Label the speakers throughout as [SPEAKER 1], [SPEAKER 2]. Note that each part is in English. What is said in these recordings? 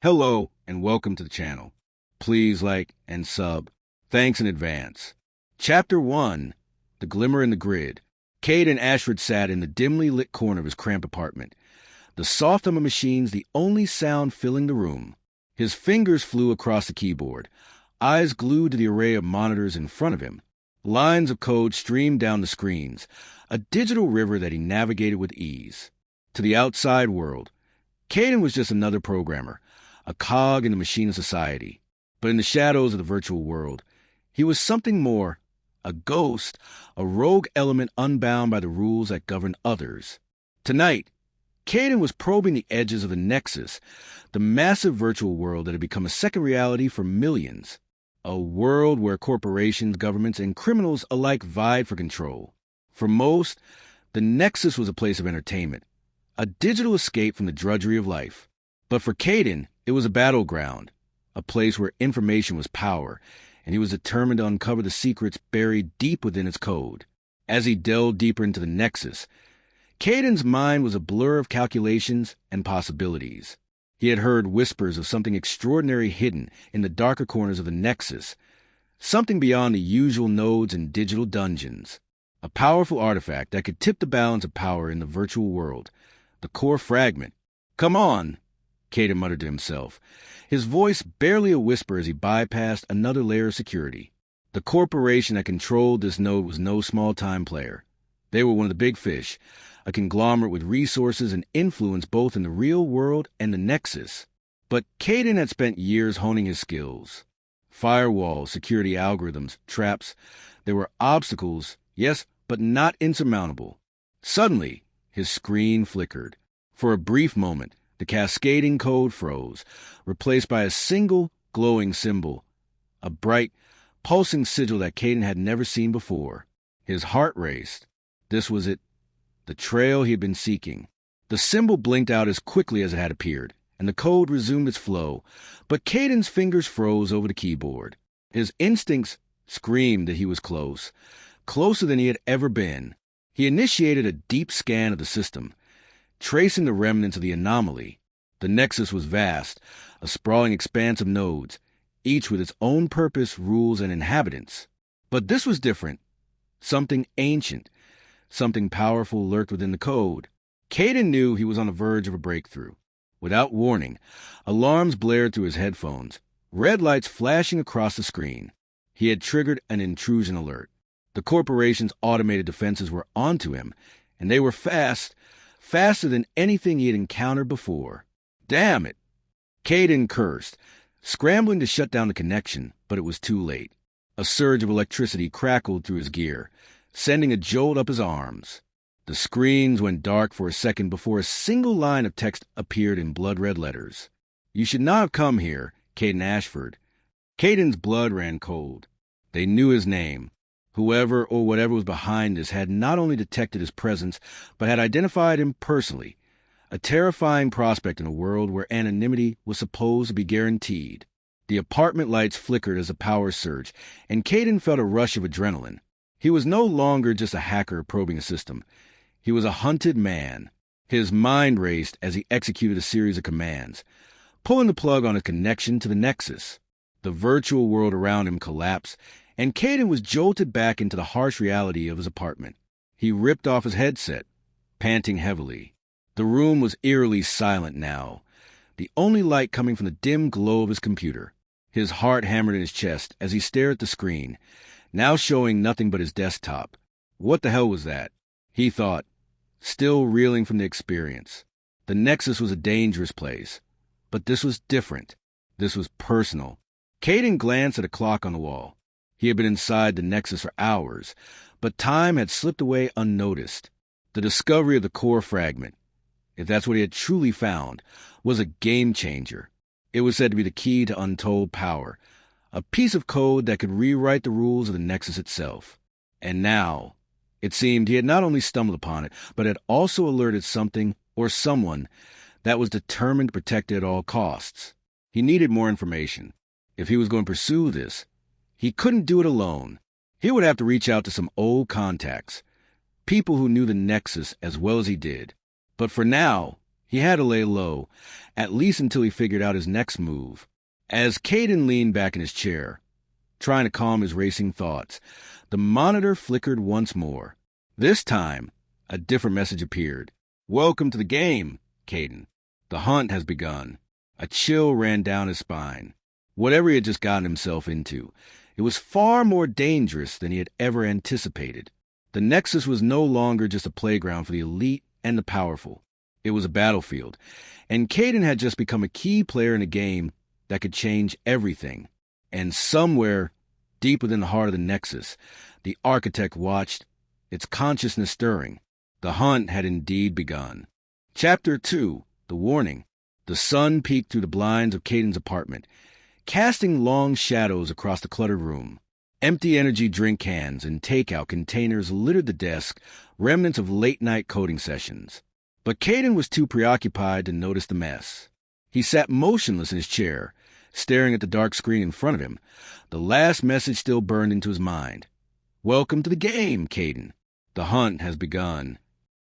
[SPEAKER 1] Hello and welcome to the channel. Please like and sub. Thanks in advance. Chapter 1, The Glimmer in the Grid. Caden Ashford sat in the dimly lit corner of his cramped apartment. The soft hum of machines the only sound filling the room. His fingers flew across the keyboard, eyes glued to the array of monitors in front of him. Lines of code streamed down the screens, a digital river that he navigated with ease. To the outside world, Caden was just another programmer, a cog in the machine of society. But in the shadows of the virtual world, he was something more, a ghost, a rogue element unbound by the rules that govern others. Tonight, Caden was probing the edges of the Nexus, the massive virtual world that had become a second reality for millions. A world where corporations, governments, and criminals alike vied for control. For most, the Nexus was a place of entertainment, a digital escape from the drudgery of life. But for Caden, it was a battleground, a place where information was power, and he was determined to uncover the secrets buried deep within its code. As he delved deeper into the Nexus, Caden's mind was a blur of calculations and possibilities. He had heard whispers of something extraordinary hidden in the darker corners of the Nexus, something beyond the usual nodes and digital dungeons. A powerful artifact that could tip the balance of power in the virtual world. The core fragment. "Come on," Caden muttered to himself, his voice barely a whisper as he bypassed another layer of security. The corporation that controlled this node was no small-time player. They were one of the big fish, a conglomerate with resources and influence both in the real world and the Nexus. But Caden had spent years honing his skills. Firewalls, security algorithms, traps. There were obstacles, yes, but not insurmountable. Suddenly, his screen flickered. For a brief moment, the cascading code froze, replaced by a single glowing symbol, a bright, pulsing sigil that Caden had never seen before. His heart raced. This was it. The trail he had been seeking. The symbol blinked out as quickly as it had appeared, and the code resumed its flow, but Caden's fingers froze over the keyboard. His instincts screamed that he was close, closer than he had ever been. He initiated a deep scan of the system, tracing the remnants of the anomaly. The Nexus was vast, a sprawling expanse of nodes, each with its own purpose, rules, and inhabitants. But this was different. Something ancient, something powerful lurked within the code. Caden knew he was on the verge of a breakthrough. Without warning, alarms blared through his headphones, red lights flashing across the screen. He had triggered an intrusion alert. The corporation's automated defenses were onto him, and they were faster than anything he had encountered before. Damn it! Caden cursed, scrambling to shut down the connection, but it was too late. A surge of electricity crackled through his gear, sending a jolt up his arms. The screens went dark for a second before a single line of text appeared in blood-red letters. "You should not have come here, Caden Ashford." Caden's blood ran cold. They knew his name. Whoever or whatever was behind this had not only detected his presence, but had identified him personally. A terrifying prospect in a world where anonymity was supposed to be guaranteed. The apartment lights flickered as the power surged, and Caden felt a rush of adrenaline. He was no longer just a hacker probing a system. He was a hunted man. His mind raced as he executed a series of commands, pulling the plug on his connection to the Nexus. The virtual world around him collapsed, and Caden was jolted back into the harsh reality of his apartment. He ripped off his headset, panting heavily. The room was eerily silent now, the only light coming from the dim glow of his computer. His heart hammered in his chest as he stared at the screen, now showing nothing but his desktop. What the hell was that? He thought, still reeling from the experience. The Nexus was a dangerous place, but this was different. This was personal. Caden glanced at a clock on the wall. He had been inside the Nexus for hours, but time had slipped away unnoticed. The discovery of the core fragment, if that's what he had truly found, was a game-changer. It was said to be the key to untold power, a piece of code that could rewrite the rules of the Nexus itself. And now, it seemed he had not only stumbled upon it, but had also alerted something or someone that was determined to protect it at all costs. He needed more information. If he was going to pursue this, he couldn't do it alone. He would have to reach out to some old contacts, people who knew the Nexus as well as he did. But for now, He had to lay low, at least until he figured out his next move. As Caden leaned back in his chair, trying to calm his racing thoughts, the monitor flickered once more. This time, a different message appeared. "Welcome to the game, Caden. The hunt has begun." A chill ran down his spine. Whatever he had just gotten himself into, it was far more dangerous than he had ever anticipated. The Nexus was no longer just a playground for the elite and the powerful. It was a battlefield, and Caden had just become a key player in a game that could change everything. And somewhere, deep within the heart of the Nexus, the architect watched, its consciousness stirring. The hunt had indeed begun. Chapter 2, The Warning. The sun peeked through the blinds of Caden's apartment, casting long shadows across the cluttered room. Empty energy drink cans and takeout containers littered the desk, remnants of late-night coding sessions. But Caden was too preoccupied to notice the mess. He sat motionless in his chair, staring at the dark screen in front of him. The last message still burned into his mind. "Welcome to the game, Caden. The hunt has begun."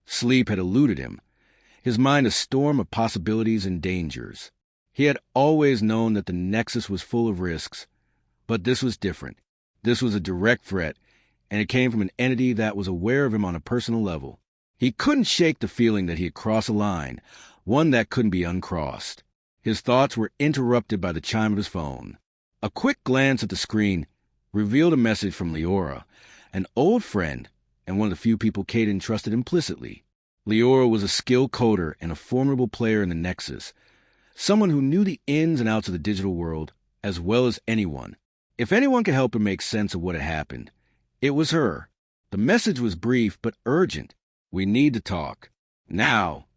[SPEAKER 1] Sleep had eluded him, his mind a storm of possibilities and dangers. He had always known that the Nexus was full of risks, but this was different. This was a direct threat, and it came from an entity that was aware of him on a personal level. He couldn't shake the feeling that he had crossed a line, one that couldn't be uncrossed. His thoughts were interrupted by the chime of his phone. A quick glance at the screen revealed a message from Leora, an old friend and one of the few people Caden trusted implicitly. Leora was a skilled coder and a formidable player in the Nexus, someone who knew the ins and outs of the digital world as well as anyone. If anyone could help him make sense of what had happened, it was her. The message was brief but urgent. "We need to talk. Now."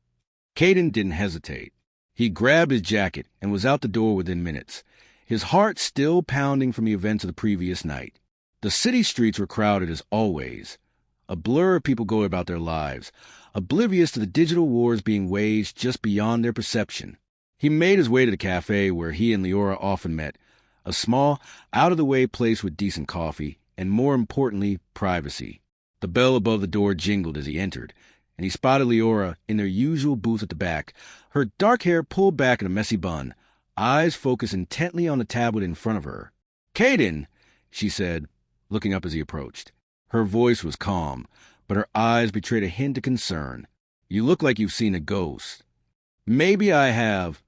[SPEAKER 1] Caden didn't hesitate. He grabbed his jacket and was out the door within minutes, his heart still pounding from the events of the previous night. The city streets were crowded as always, a blur of people going about their lives, oblivious to the digital wars being waged just beyond their perception. He made his way to the cafe where he and Leora often met, a small, out-of-the-way place with decent coffee and, more importantly, privacy. The bell above the door jingled as he entered, and he spotted Leora in their usual booth at the back, her dark hair pulled back in a messy bun, eyes focused intently on the tablet in front of her. "Caden," she said, looking up as he approached. Her voice was calm, but her eyes betrayed a hint of concern. "You look like you've seen a ghost." "Maybe I have,"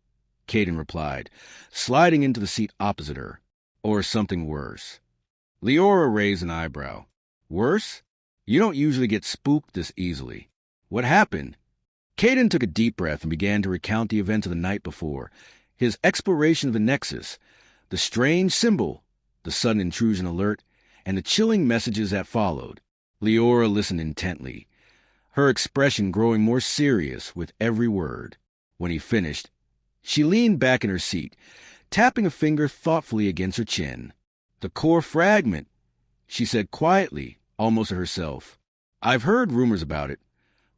[SPEAKER 1] Caden replied, sliding into the seat opposite her. "Or something worse." Leora raised an eyebrow. "Worse? You don't usually get spooked this easily. What happened?" Caden took a deep breath and began to recount the events of the night before, his exploration of the Nexus, the strange symbol, the sudden intrusion alert, and the chilling messages that followed. Leora listened intently, her expression growing more serious with every word. When he finished, she leaned back in her seat, tapping a finger thoughtfully against her chin. "The core fragment," she said quietly, almost to herself. "I've heard rumors about it,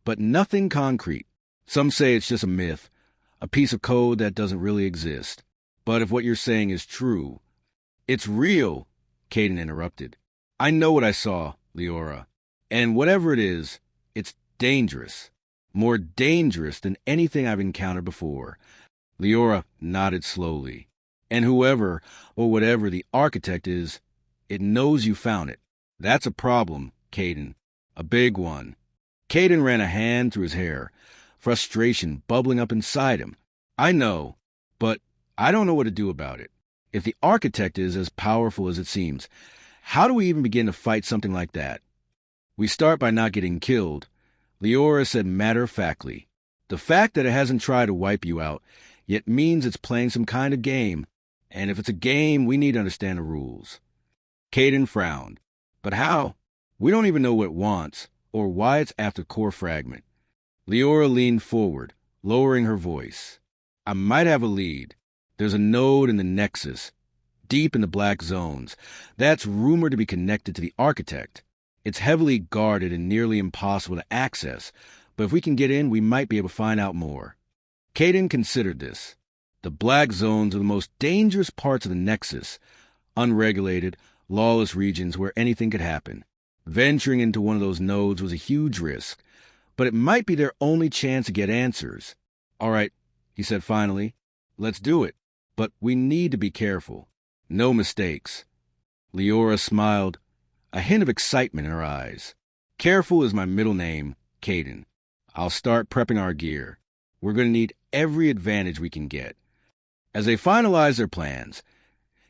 [SPEAKER 1] but nothing concrete. Some say it's just a myth, a piece of code that doesn't really exist. But if what you're saying is true..." "It's real," Caden interrupted. "I know what I saw, Leora. And whatever it is, it's dangerous. More dangerous than anything I've encountered before." Leora nodded slowly. "And whoever or whatever the architect is, it knows you found it. That's a problem, Caden. A big one." Caden ran a hand through his hair, frustration bubbling up inside him. "I know, but I don't know what to do about it. If the architect is as powerful as it seems, how do we even begin to fight something like that?" "We start by not getting killed," Leora said matter-of-factly. "The fact that it hasn't tried to wipe you out yet means it's playing some kind of game. And if it's a game, we need to understand the rules." Caden frowned. "But how? We don't even know what it wants, or why it's after core fragment." Leora leaned forward, lowering her voice. "I might have a lead. There's a node in the Nexus, deep in the black zones, that's rumored to be connected to the architect. It's heavily guarded and nearly impossible to access, but if we can get in, we might be able to find out more." Caden considered this. The black zones are the most dangerous parts of the Nexus, unregulated, lawless regions where anything could happen. Venturing into one of those nodes was a huge risk, but it might be their only chance to get answers. All right, he said finally. Let's do it. But we need to be careful. No mistakes. Leora smiled, a hint of excitement in her eyes. Careful is my middle name, Caden. I'll start prepping our gear. We're going to need every advantage we can get. As they finalized their plans,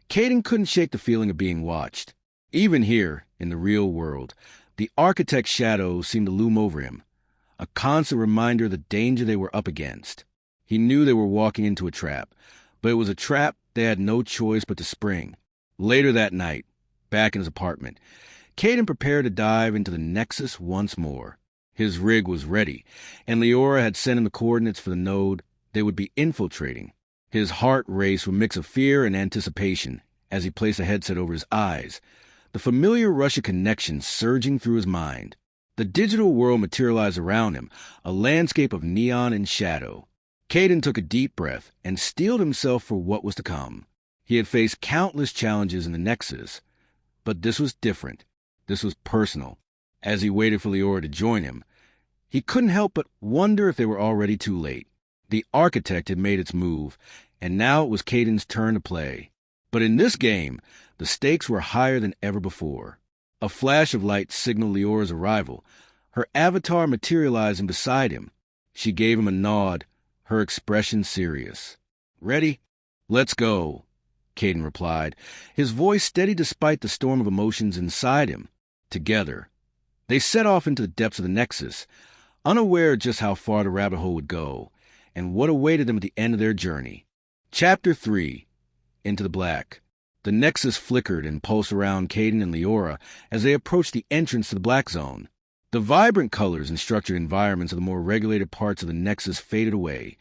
[SPEAKER 1] Caden couldn't shake the feeling of being watched. Even here, in the real world, the architect's shadow seemed to loom over him, a constant reminder of the danger they were up against. He knew they were walking into a trap, but it was a trap they had no choice but to spring. Later that night, back in his apartment, Caden prepared to dive into the Nexus once more. His rig was ready, and Leora had sent him the coordinates for the node they would be infiltrating. His heart raced with a mix of fear and anticipation as he placed a headset over his eyes, the familiar rush of connection surging through his mind. The digital world materialized around him, a landscape of neon and shadow. Caden took a deep breath and steeled himself for what was to come. He had faced countless challenges in the Nexus, but this was different. This was personal. As he waited for Leora to join him, he couldn't help but wonder if they were already too late. The architect had made its move, and now it was Caden's turn to play. But in this game, the stakes were higher than ever before. A flash of light signaled Leora's arrival. Her avatar materializing beside him. She gave him a nod, her expression serious. "Ready? Let's go," Caden replied, his voice steady despite the storm of emotions inside him. Together, they set off into the depths of the Nexus, unaware just how far the rabbit hole would go, and what awaited them at the end of their journey. Chapter 3. Into the Black. The Nexus flickered and pulsed around Caden and Leora as they approached the entrance to the Black Zone. The vibrant colors and structured environments of the more regulated parts of the Nexus faded away,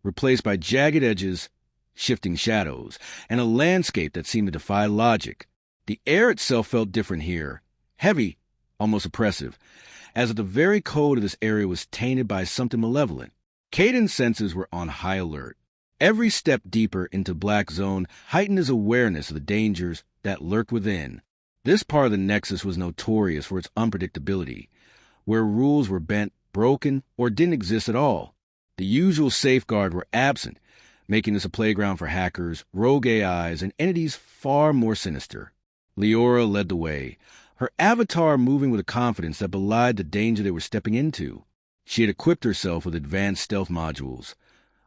[SPEAKER 1] replaced by jagged edges, shifting shadows, and a landscape that seemed to defy logic. The air itself felt different here, heavy, almost oppressive, as if the very code of this area was tainted by something malevolent. Caden's senses were on high alert. Every step deeper into Black Zone heightened his awareness of the dangers that lurked within. This part of the Nexus was notorious for its unpredictability, where rules were bent, broken, or didn't exist at all. The usual safeguards were absent, making this a playground for hackers, rogue AIs, and entities far more sinister. Leora led the way, her avatar moving with a confidence that belied the danger they were stepping into. She had equipped herself with advanced stealth modules,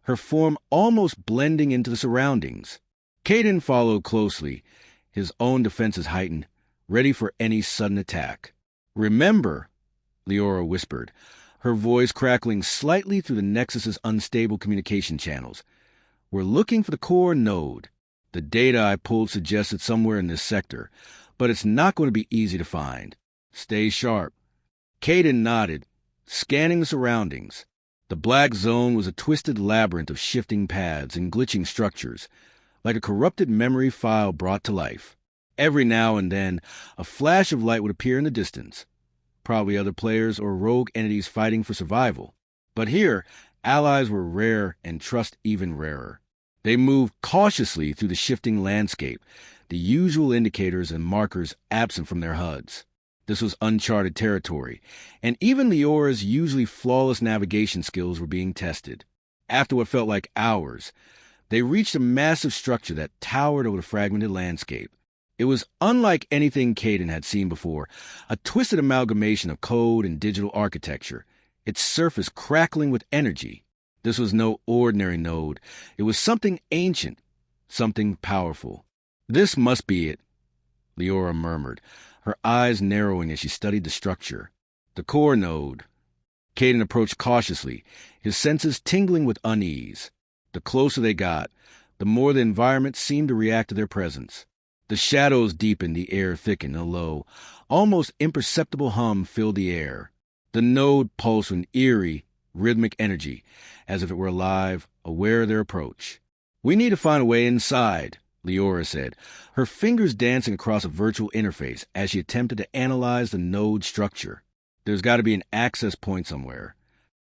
[SPEAKER 1] her form almost blending into the surroundings. Caden followed closely, his own defenses heightened, ready for any sudden attack. "Remember," Leora whispered, her voice crackling slightly through the Nexus's unstable communication channels. "We're looking for the core node. The data I pulled suggests it's somewhere in this sector, but it's not going to be easy to find. Stay sharp." Caden nodded, scanning the surroundings. The Black Zone was a twisted labyrinth of shifting paths and glitching structures, like a corrupted memory file brought to life. Every now and then, a flash of light would appear in the distance, probably other players or rogue entities fighting for survival. But here, allies were rare and trust even rarer. They moved cautiously through the shifting landscape, the usual indicators and markers absent from their HUDs. This was uncharted territory, and even Leora's usually flawless navigation skills were being tested. After what felt like hours, they reached a massive structure that towered over the fragmented landscape. It was unlike anything Caden had seen before, a twisted amalgamation of code and digital architecture, its surface crackling with energy. This was no ordinary node. It was something ancient, something powerful. "This must be it," Leora murmured, her eyes narrowing as she studied the structure. "The core node." Caden approached cautiously, his senses tingling with unease. The closer they got, the more the environment seemed to react to their presence. The shadows deepened, the air thickened, a low, almost imperceptible hum filled the air. The node pulsed with an eerie, rhythmic energy, as if it were alive, aware of their approach. "We need to find a way inside," Leora said, her fingers dancing across a virtual interface as she attempted to analyze the node structure. "There's got to be an access point somewhere."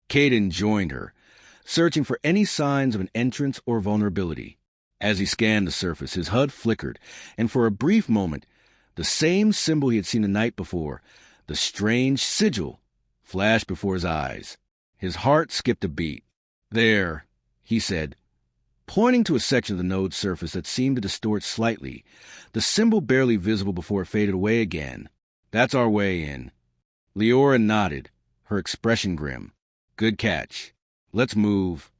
[SPEAKER 1] Caden joined her, searching for any signs of an entrance or vulnerability. As he scanned the surface, his HUD flickered, and for a brief moment, the same symbol he had seen the night before, the strange sigil, flashed before his eyes. His heart skipped a beat. "There," he said, pointing to a section of the node's surface that seemed to distort slightly, the symbol barely visible before it faded away again. "That's our way in." Leora nodded, her expression grim. "Good catch. Let's move."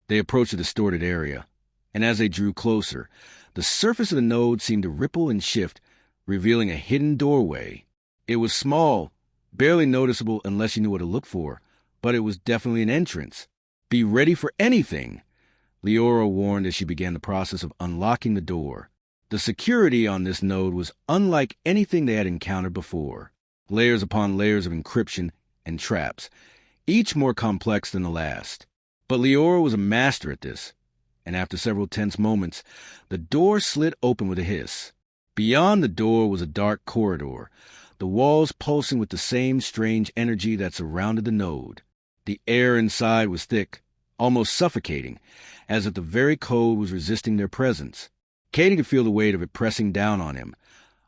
[SPEAKER 1] They approached the distorted area, and as they drew closer, the surface of the node seemed to ripple and shift, revealing a hidden doorway. It was small, barely noticeable unless you knew what to look for, but it was definitely an entrance. "Be ready for anything," Leora warned as she began the process of unlocking the door. The security on this node was unlike anything they had encountered before. Layers upon layers of encryption and traps, each more complex than the last. But Leora was a master at this, and after several tense moments, the door slid open with a hiss. Beyond the door was a dark corridor, the walls pulsing with the same strange energy that surrounded the node. The air inside was thick, almost suffocating, as if the very code was resisting their presence. Caden could feel the weight of it pressing down on him,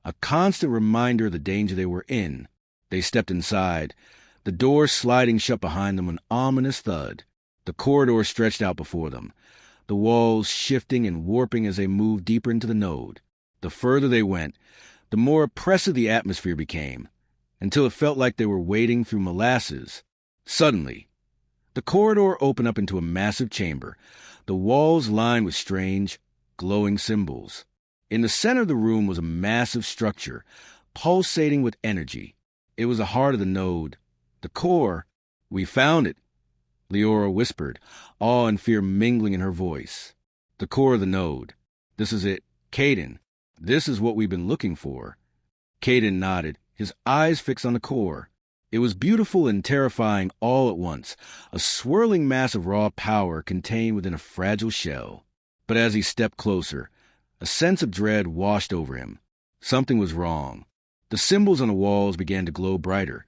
[SPEAKER 1] a constant reminder of the danger they were in. They stepped inside, the door sliding shut behind them with an ominous thud. The corridor stretched out before them, the walls shifting and warping as they moved deeper into the node. The further they went, the more oppressive the atmosphere became, until it felt like they were wading through molasses. Suddenly, the corridor opened up into a massive chamber, the walls lined with strange, glowing symbols. In the center of the room was a massive structure, pulsating with energy. It was the heart of the node, the core. "We found it," Leora whispered, awe and fear mingling in her voice. "The core of the node. This is it. Caden, this is what we've been looking for." Caden nodded, his eyes fixed on the core. It was beautiful and terrifying all at once, a swirling mass of raw power contained within a fragile shell. But as he stepped closer, a sense of dread washed over him. Something was wrong. The symbols on the walls began to glow brighter,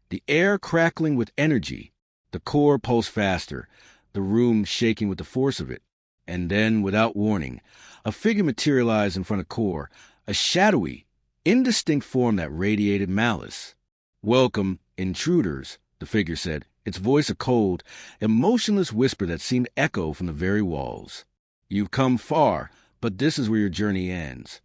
[SPEAKER 1] the air crackling with energy. The core pulsed faster, the room shaking with the force of it. And then, without warning, a figure materialized in front of core, a shadowy, indistinct form that radiated malice. "Welcome, intruders," the figure said, its voice a cold, emotionless whisper that seemed to echo from the very walls. "You've come far, but this is where your journey ends."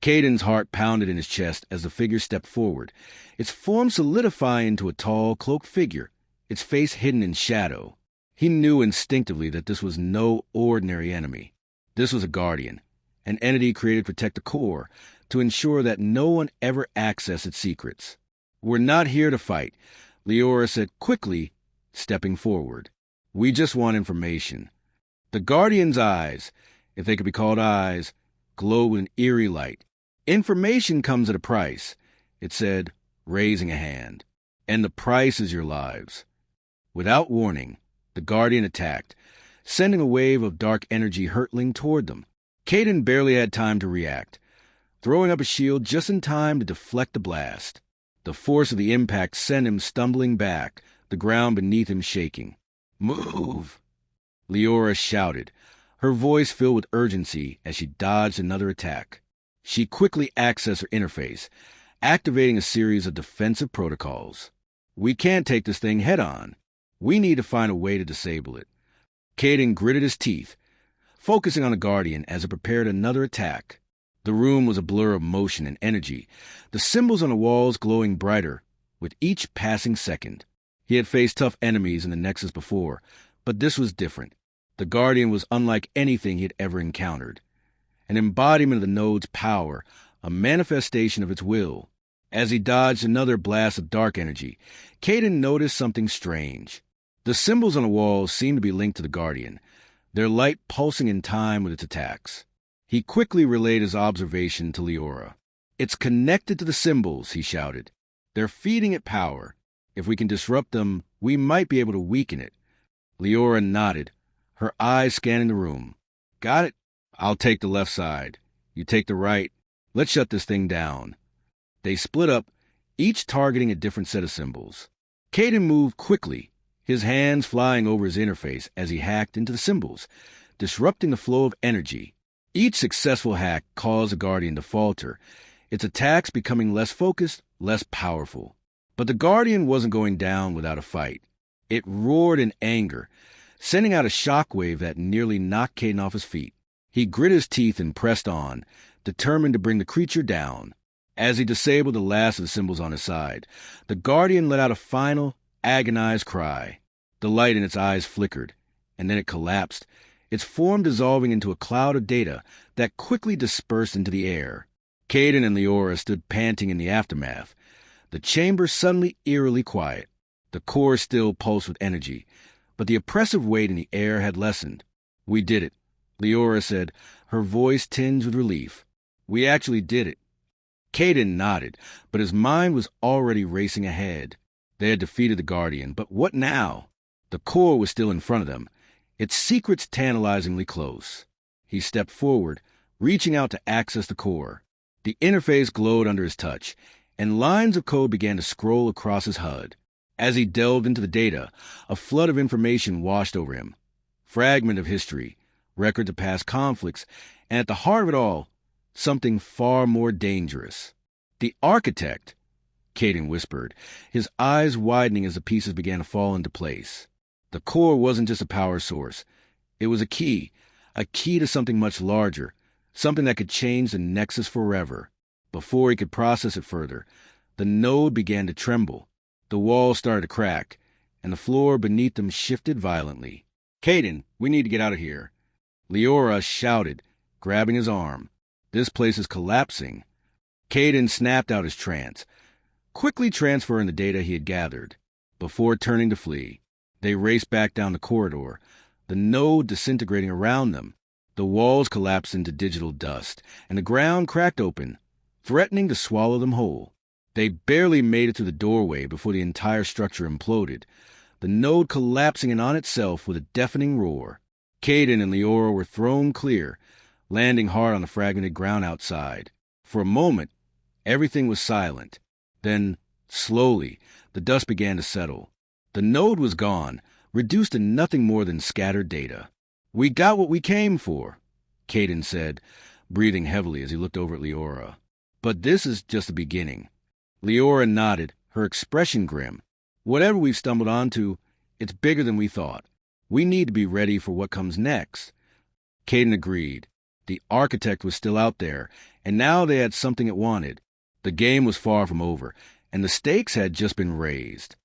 [SPEAKER 1] Caden's heart pounded in his chest as the figure stepped forward, its form solidifying into a tall, cloaked figure, its face hidden in shadow. He knew instinctively that this was no ordinary enemy. This was a guardian, an entity created to protect the core, to ensure that no one ever accessed its secrets. "We're not here to fight," Leora said quickly, stepping forward. "We just want information." The guardian's eyes, if they could be called eyes, glowed with an eerie light. "Information comes at a price," it said, raising a hand. "And the price is your lives." Without warning, the guardian attacked, sending a wave of dark energy hurtling toward them. Caden barely had time to react, throwing up a shield just in time to deflect the blast. The force of the impact sent him stumbling back, the ground beneath him shaking. "Move!" Leora shouted, her voice filled with urgency as she dodged another attack. She quickly accessed her interface, activating a series of defensive protocols. "We can't take this thing head-on. We need to find a way to disable it." Caden gritted his teeth, focusing on the Guardian as it prepared another attack. The room was a blur of motion and energy, the symbols on the walls glowing brighter with each passing second. He had faced tough enemies in the Nexus before, but this was different. The Guardian was unlike anything he had ever encountered. An embodiment of the node's power, a manifestation of its will. As he dodged another blast of dark energy, Caden noticed something strange. The symbols on the walls seemed to be linked to the Guardian, their light pulsing in time with its attacks. He quickly relayed his observation to Leora. "It's connected to the symbols," he shouted. "They're feeding it power. If we can disrupt them, we might be able to weaken it." Leora nodded, her eyes scanning the room. "Got it. I'll take the left side. You take the right. Let's shut this thing down." They split up, each targeting a different set of symbols. Caden moved quickly, his hands flying over his interface as he hacked into the symbols, disrupting the flow of energy. Each successful hack caused the Guardian to falter, its attacks becoming less focused, less powerful. But the Guardian wasn't going down without a fight. It roared in anger, sending out a shockwave that nearly knocked Caden off his feet. He grit his teeth and pressed on, determined to bring the creature down. As he disabled the last of the symbols on his side, the Guardian let out a final, agonized cry. The light in its eyes flickered, and then it collapsed, its form dissolving into a cloud of data that quickly dispersed into the air. Caden and Leora stood panting in the aftermath, the chamber suddenly eerily quiet. The core still pulsed with energy, but the oppressive weight in the air had lessened. "We did it," Leora said, her voice tinged with relief. "We actually did it." Caden nodded, but his mind was already racing ahead. They had defeated the Guardian, but what now? The core was still in front of them, its secrets tantalizingly close. He stepped forward, reaching out to access the core. The interface glowed under his touch, and lines of code began to scroll across his HUD. As he delved into the data, a flood of information washed over him. Fragment of history, records of past conflicts, and at the heart of it all, something far more dangerous. "The architect," Caden whispered, his eyes widening as the pieces began to fall into place. The core wasn't just a power source. It was a key to something much larger, something that could change the Nexus forever. Before he could process it further, the node began to tremble. The walls started to crack, and the floor beneath them shifted violently. "Caden, we need to get out of here," Leora shouted, grabbing his arm. "This place is collapsing." Caden snapped out his trance, quickly transferring the data he had gathered. Before turning to flee, they raced back down the corridor, the node disintegrating around them. The walls collapsed into digital dust, and the ground cracked open, threatening to swallow them whole. They barely made it through the doorway before the entire structure imploded, the node collapsing in on itself with a deafening roar. Caden and Leora were thrown clear, landing hard on the fragmented ground outside. For a moment, everything was silent. Then, slowly, the dust began to settle. The node was gone, reduced to nothing more than scattered data. "We got what we came for," Caden said, breathing heavily as he looked over at Leora. "But this is just the beginning." Leora nodded, her expression grim. "Whatever we've stumbled onto, it's bigger than we thought. We need to be ready for what comes next." Caden agreed. The architect was still out there, and now they had something it wanted. The game was far from over, and the stakes had just been raised.